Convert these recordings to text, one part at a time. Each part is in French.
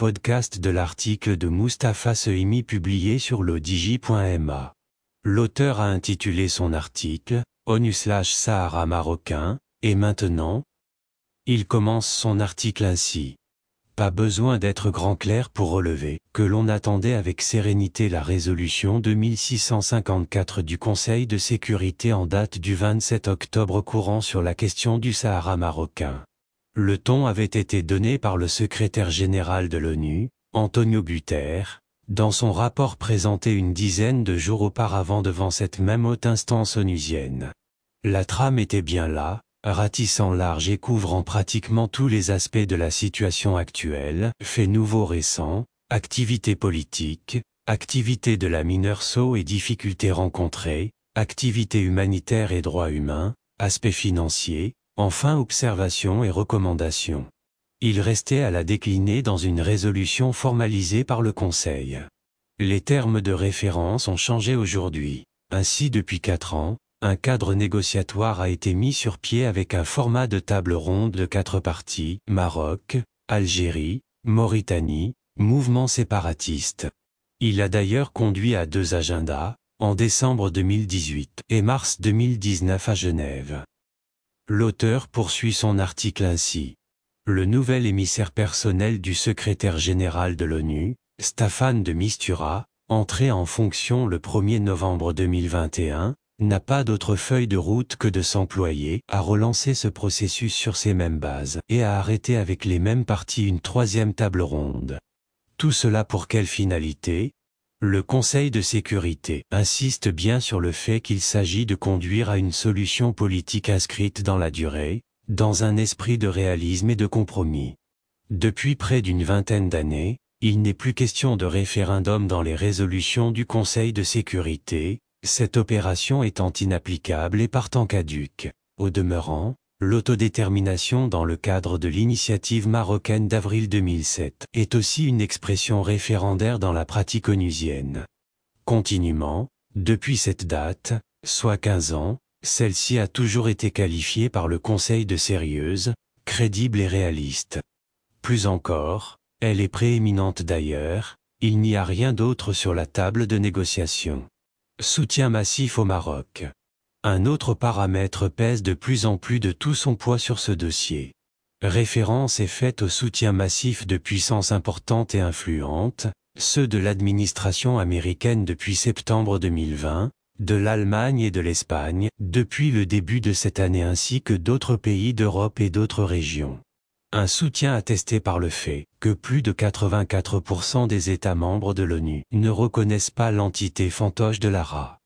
podcast de l'article de Mustapha Sehimi publié sur lodigi.ma. L'auteur a intitulé son article « ONU/Sahara marocain, et maintenant ?» Il commence son article ainsi. Pas besoin d'être grand clair pour relever que l'on attendait avec sérénité la résolution 2654 du Conseil de sécurité en date du 27 octobre courant sur la question du Sahara marocain. Le ton avait été donné par le secrétaire général de l'ONU, Antonio Guterres, dans son rapport présenté une dizaine de jours auparavant devant cette même haute instance onusienne. La trame était bien là, ratissant large et couvrant pratiquement tous les aspects de la situation actuelle, faits nouveaux récents, activités politiques, activités de la MINURSO et difficultés rencontrées, activités humanitaires et droits humains, aspects financiers, enfin observations et recommandations. Il restait à la décliner dans une résolution formalisée par le Conseil. Les termes de référence ont changé aujourd'hui. Ainsi depuis 4 ans, un cadre négociatoire a été mis sur pied avec un format de table ronde de 4 parties, Maroc, Algérie, Mauritanie, mouvement séparatiste. Il a d'ailleurs conduit à 2 agendas, en décembre 2018 et mars 2019 à Genève. L'auteur poursuit son article ainsi. Le nouvel émissaire personnel du secrétaire général de l'ONU, Staffan de Mistura, entré en fonction le 1er novembre 2021, n'a pas d'autre feuille de route que de s'employer à relancer ce processus sur ces mêmes bases et à arrêter avec les mêmes parties une 3e table ronde. Tout cela pour quelle finalité ? Le Conseil de sécurité insiste bien sur le fait qu'il s'agit de conduire à une solution politique inscrite dans la durée, dans un esprit de réalisme et de compromis. Depuis près d'une vingtaine d'années, il n'est plus question de référendum dans les résolutions du Conseil de sécurité, cette opération étant inapplicable et partant caduque. Au demeurant, l'autodétermination dans le cadre de l'initiative marocaine d'avril 2007 est aussi une expression référendaire dans la pratique onusienne. Continuellement, depuis cette date, soit 15 ans, celle-ci a toujours été qualifiée par le Conseil de sérieuse, crédible et réaliste. Plus encore, elle est prééminente d'ailleurs, il n'y a rien d'autre sur la table de négociation. Soutien massif au Maroc. Un autre paramètre pèse de plus en plus de tout son poids sur ce dossier. Référence est faite au soutien massif de puissances importantes et influentes, ceux de l'administration américaine depuis septembre 2020, de l'Allemagne et de l'Espagne, depuis le début de cette année ainsi que d'autres pays d'Europe et d'autres régions. Un soutien attesté par le fait que plus de 84% des États membres de l'ONU ne reconnaissent pas l'entité fantoche de l'ARA.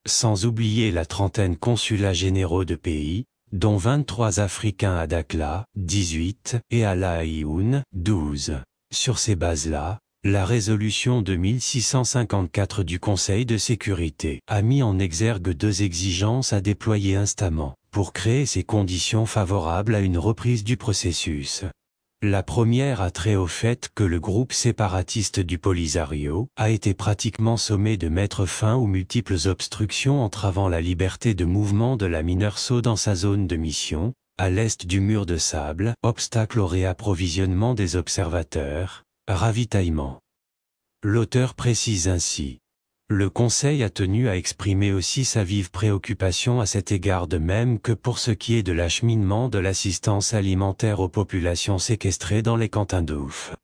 Sans oublier la trentaine consulats généraux de pays, dont 23 africains à Dakhla, 18, et à La Aïoun, 12. Sur ces bases-là, la résolution 2654 du Conseil de sécurité a mis en exergue 2 exigences à déployer instamment, pour créer ces conditions favorables à une reprise du processus. La première a trait au fait que le groupe séparatiste du Polisario a été pratiquement sommé de mettre fin aux multiples obstructions entravant la liberté de mouvement de la MINURSO dans sa zone de mission, à l'est du mur de sable, obstacle au réapprovisionnement des observateurs, ravitaillement. L'auteur précise ainsi. Le Conseil a tenu à exprimer aussi sa vive préoccupation à cet égard de même que pour ce qui est de l'acheminement de l'assistance alimentaire aux populations séquestrées dans les camps Tindouf.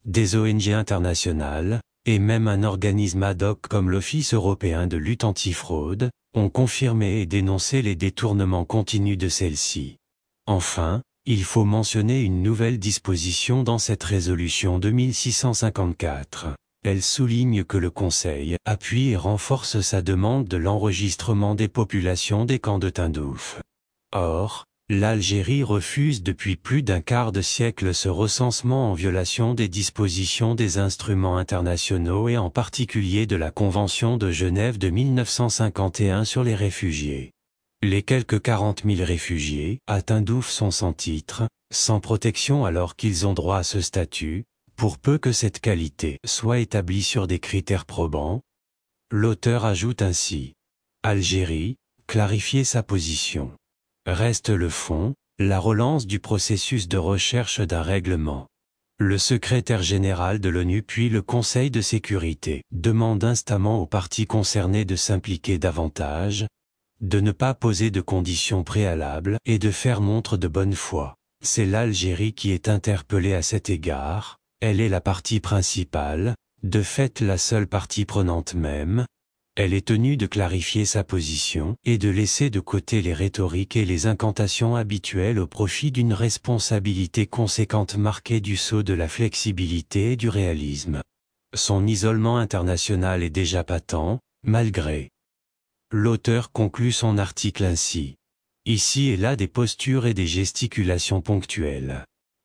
Des ONG internationales, et même un organisme ad hoc comme l'Office européen de lutte antifraude, ont confirmé et dénoncé les détournements continus de celle-ci. Enfin, il faut mentionner une nouvelle disposition dans cette résolution 2654. Elle souligne que le Conseil appuie et renforce sa demande de l'enregistrement des populations des camps de Tindouf. Or, l'Algérie refuse depuis plus d'un quart de siècle ce recensement en violation des dispositions des instruments internationaux et en particulier de la Convention de Genève de 1951 sur les réfugiés. Les quelques 40 000 réfugiés à Tindouf sont sans titre, sans protection alors qu'ils ont droit à ce statut, pour peu que cette qualité soit établie sur des critères probants. L'auteur ajoute ainsi. Algérie, clarifier sa position. Reste le fond, la relance du processus de recherche d'un règlement. Le secrétaire général de l'ONU puis le Conseil de sécurité demande instamment aux parties concernées de s'impliquer davantage, de ne pas poser de conditions préalables et de faire montre de bonne foi. C'est l'Algérie qui est interpellée à cet égard, elle est la partie principale, de fait la seule partie prenante même. Elle est tenue de clarifier sa position et de laisser de côté les rhétoriques et les incantations habituelles au profit d'une responsabilité conséquente marquée du sceau de la flexibilité et du réalisme. Son isolement international est déjà patent, malgré. L'auteur conclut son article ainsi. Ici et là des postures et des gesticulations ponctuelles.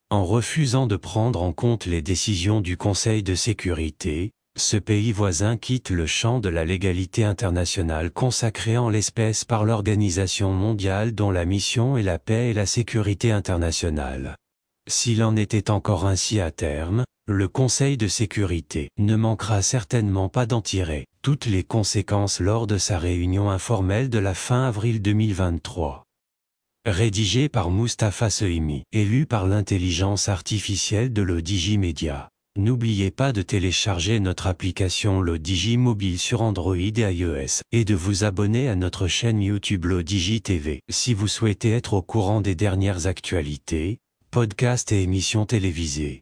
En refusant de prendre en compte les décisions du Conseil de sécurité, ce pays voisin quitte le champ de la légalité internationale consacrée en l'espèce par l'Organisation mondiale dont la mission est la paix et la sécurité internationale. S'il en était encore ainsi à terme, le Conseil de sécurité ne manquera certainement pas d'en tirer toutes les conséquences lors de sa réunion informelle de la fin avril 2023. Rédigé par Mustapha Sohimi et lu par l'intelligence artificielle de l'Odigi Media. N'oubliez pas de télécharger notre application l'Odigi Mobile sur Android et iOS et de vous abonner à notre chaîne YouTube l'Odigi TV si vous souhaitez être au courant des dernières actualités, podcasts et émissions télévisées.